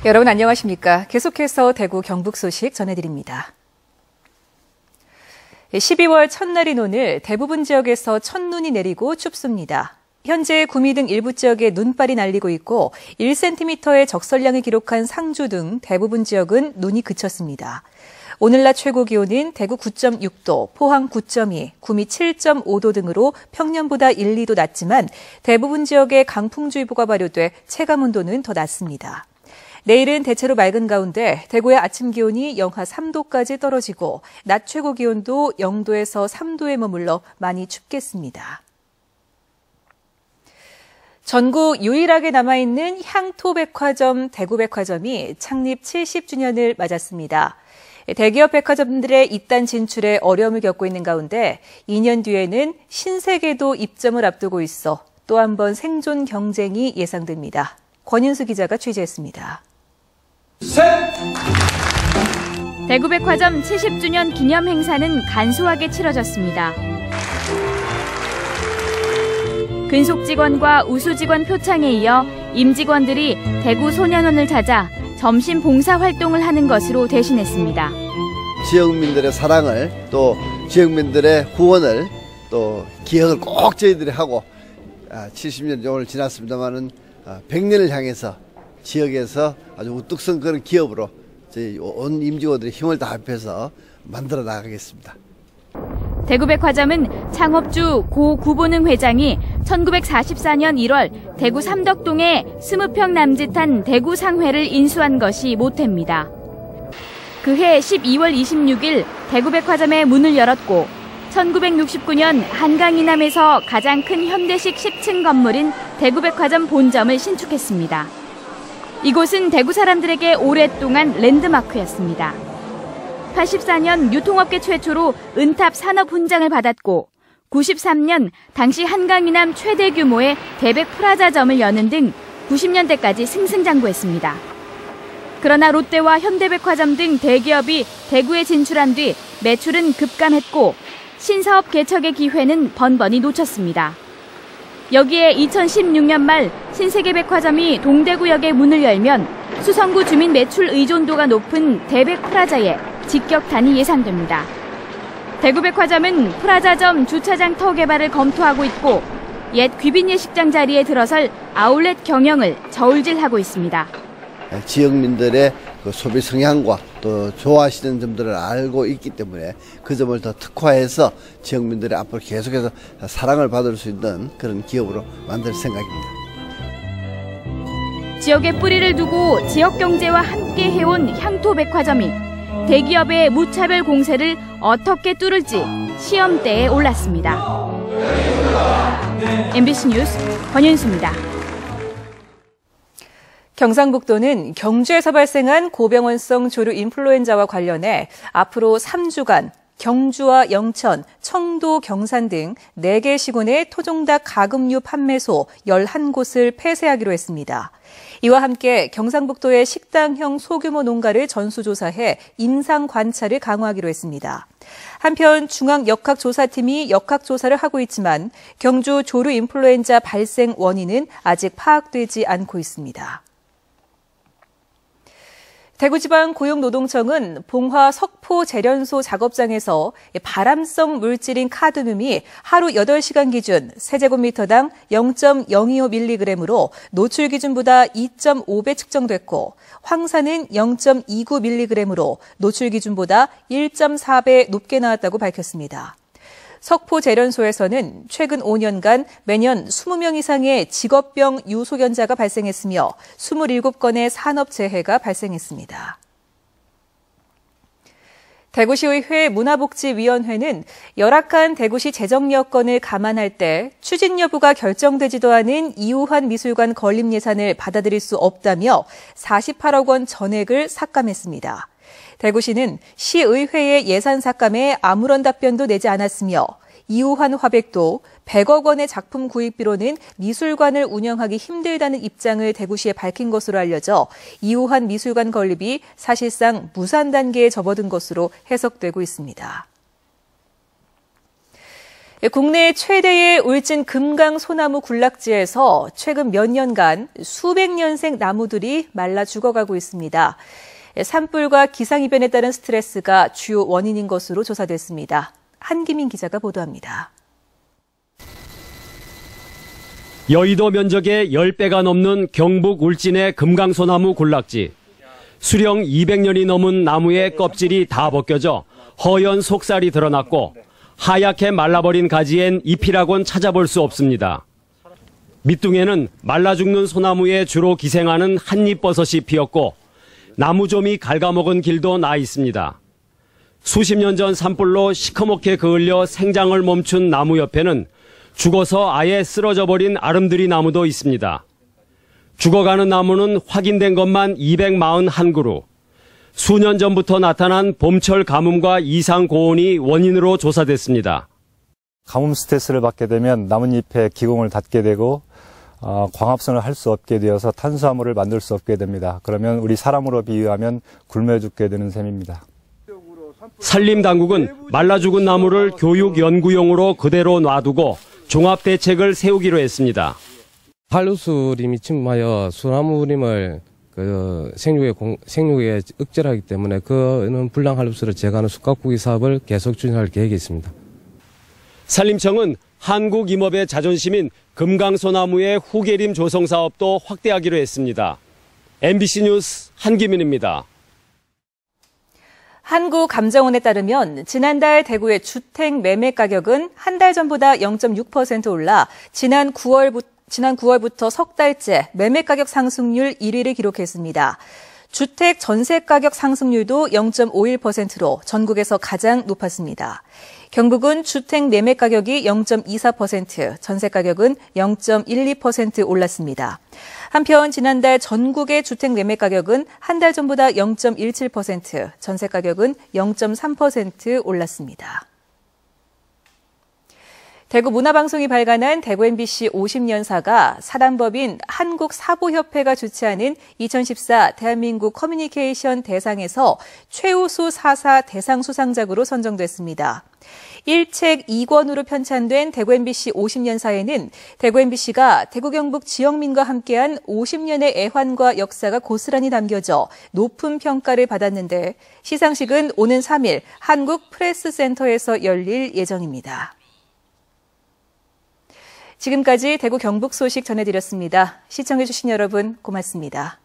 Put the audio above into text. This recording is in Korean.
여러분 안녕하십니까? 계속해서 대구 경북 소식 전해드립니다. 12월 첫날인 오늘 대부분 지역에서 첫눈이 내리고 춥습니다. 현재 구미 등 일부 지역에 눈발이 날리고 있고 1cm의 적설량을 기록한 상주 등 대부분 지역은 눈이 그쳤습니다. 오늘 낮 최고 기온은 대구 9.6도, 포항 9.2, 구미 7.5도 등으로 평년보다 1, 2도 낮지만 대부분 지역에 강풍주의보가 발효돼 체감온도는 더 낮습니다. 내일은 대체로 맑은 가운데 대구의 아침 기온이 영하 3도까지 떨어지고 낮 최고 기온도 0도에서 3도에 머물러 많이 춥겠습니다. 전국 유일하게 남아있는 향토백화점 대구백화점이 창립 70주년을 맞았습니다. 대기업 백화점들의 이딴 진출에 어려움을 겪고 있는 가운데 2년 뒤에는 신세계도 입점을 앞두고 있어 또 한 번 생존 경쟁이 예상됩니다. 권윤수 기자가 취재했습니다. 대구백화점 70주년 기념 행사는 간소하게 치러졌습니다. 근속 직원과 우수 직원 표창에 이어 임직원들이 대구 소년원을 찾아 점심 봉사 활동을 하는 것으로 대신했습니다. 지역민들의 사랑을 또 지역민들의 후원을 또 기억을 꼭 저희들이 하고 70년 오늘 지났습니다만은 100년을 향해서 지역에서 아주 우뚝 선 그런 기업으로 저희 온 임직원들이 힘을 다 합해서 만들어 나가겠습니다. 대구백화점은 창업주 고 구보능 회장이 1944년 1월 대구 삼덕동에 20평 남짓한 대구 상회를 인수한 것이 모태입니다. 그해 12월 26일 대구백화점의 문을 열었고 1969년 한강 이남에서 가장 큰 현대식 10층 건물인 대구백화점 본점을 신축했습니다. 이곳은 대구 사람들에게 오랫동안 랜드마크였습니다. 84년 유통업계 최초로 은탑 산업훈장을 받았고 93년 당시 한강 이남 최대 규모의 대백 프라자점을 여는 등 90년대까지 승승장구했습니다. 그러나 롯데와 현대백화점 등 대기업이 대구에 진출한 뒤 매출은 급감했고 신사업 개척의 기회는 번번이 놓쳤습니다. 여기에 2016년 말 신세계백화점이 동대구역에 문을 열면 수성구 주민 매출 의존도가 높은 대백 프라자에 직격탄이 예상됩니다. 대구백화점은 프라자점 주차장 터 개발을 검토하고 있고 옛 귀빈 예식장 자리에 들어설 아울렛 경영을 저울질하고 있습니다. 지역민들의 그 소비 성향과 또 좋아하시는 점들을 알고 있기 때문에 그 점을 더 특화해서 지역민들이 앞으로 계속해서 사랑을 받을 수 있는 그런 기업으로 만들 생각입니다. 지역에 뿌리를 두고 지역 경제와 함께 해온 향토백화점이 대기업의 무차별 공세를 어떻게 뚫을지 시험대에 올랐습니다. MBC 뉴스 권윤수입니다. 경상북도는 경주에서 발생한 고병원성 조류 인플루엔자와 관련해 앞으로 3주간 경주와 영천, 청도, 경산 등 4개 시군의 토종닭 가금류 판매소 11곳을 폐쇄하기로 했습니다. 이와 함께 경상북도의 식당형 소규모 농가를 전수조사해 임상 관찰을 강화하기로 했습니다. 한편 중앙역학조사팀이 역학조사를 하고 있지만 경주 조류 인플루엔자 발생 원인은 아직 파악되지 않고 있습니다. 대구지방고용노동청은 봉화 석포 재련소 작업장에서 발암성 물질인 카드뮴이 하루 8시간 기준 세제곱미터당 0.025mg으로 노출 기준보다 2.5배 측정됐고 황산은 0.29mg으로 노출 기준보다 1.4배 높게 나왔다고 밝혔습니다. 석포 재련소에서는 최근 5년간 매년 20명 이상의 직업병 유소견자가 발생했으며 27건의 산업재해가 발생했습니다. 대구시의회 문화복지위원회는 열악한 대구시 재정 여건을 감안할 때 추진 여부가 결정되지도 않은 이우환 미술관 건립 예산을 받아들일 수 없다며 48억 원 전액을 삭감했습니다. 대구시는 시의회의 예산 삭감에 아무런 답변도 내지 않았으며 이우환 화백도 100억 원의 작품 구입비로는 미술관을 운영하기 힘들다는 입장을 대구시에 밝힌 것으로 알려져 이우환 미술관 건립이 사실상 무산 단계에 접어든 것으로 해석되고 있습니다. 국내 최대의 울진 금강 소나무 군락지에서 최근 몇 년간 수백 년생 나무들이 말라 죽어가고 있습니다. 산불과 기상이변에 따른 스트레스가 주요 원인인 것으로 조사됐습니다. 한기민 기자가 보도합니다. 여의도 면적의 10배가 넘는 경북 울진의 금강소나무 군락지. 수령 200년이 넘은 나무의 껍질이 다 벗겨져 허연 속살이 드러났고 하얗게 말라버린 가지엔 잎이라곤 찾아볼 수 없습니다. 밑둥에는 말라 죽는 소나무에 주로 기생하는 한잎버섯이 피었고 나무좀이 갉아먹은 길도 나 있습니다. 수십 년 전 산불로 시커멓게 그을려 생장을 멈춘 나무 옆에는 죽어서 아예 쓰러져 버린 아름드리 나무도 있습니다. 죽어가는 나무는 확인된 것만 241그루. 수년 전부터 나타난 봄철 가뭄과 이상 고온이 원인으로 조사됐습니다. 가뭄 스트레스를 받게 되면 나뭇잎에 기공을 닫게 되고 광합성을 할 수 없게 되어서 탄수화물을 만들 수 없게 됩니다. 그러면 우리 사람으로 비유하면 굶어 죽게 되는 셈입니다. 산림당국은 말라 죽은 나무를 교육 연구용으로 그대로 놔두고 종합대책을 세우기로 했습니다. 한루수림이 침하여 소나무림을 생육에 억제하기 때문에 그는 불량 한루수를 제거하는 숲가꾸기 사업을 계속 추진할 계획이 있습니다. 산림청은 한국 임업의 자존심인 금강소나무의 후계림 조성 사업도 확대하기로 했습니다. MBC 뉴스 한기민입니다. 한국감정원에 따르면 지난달 대구의 주택 매매 가격은 한 달 전보다 0.6% 올라 지난 9월부터 석 달째 매매 가격 상승률 1위를 기록했습니다. 주택 전세 가격 상승률도 0.51%로 전국에서 가장 높았습니다. 경북은 주택 매매 가격이 0.24%, 전세 가격은 0.12% 올랐습니다. 한편 지난달 전국의 주택 매매 가격은 한 달 전보다 0.17%, 전세 가격은 0.3% 올랐습니다. 대구 문화방송이 발간한 대구 MBC 50년사가 사단법인 한국사보협회가 주최하는 2014 대한민국 커뮤니케이션 대상에서 최우수 사사 대상 수상작으로 선정됐습니다. 1책 2권으로 편찬된 대구 MBC 50년사에는 대구 MBC가 대구 경북 지역민과 함께한 50년의 애환과 역사가 고스란히 담겨져 높은 평가를 받았는데 시상식은 오는 3일 한국프레스센터에서 열릴 예정입니다. 지금까지 대구 경북 소식 전해드렸습니다. 시청해주신 여러분 고맙습니다.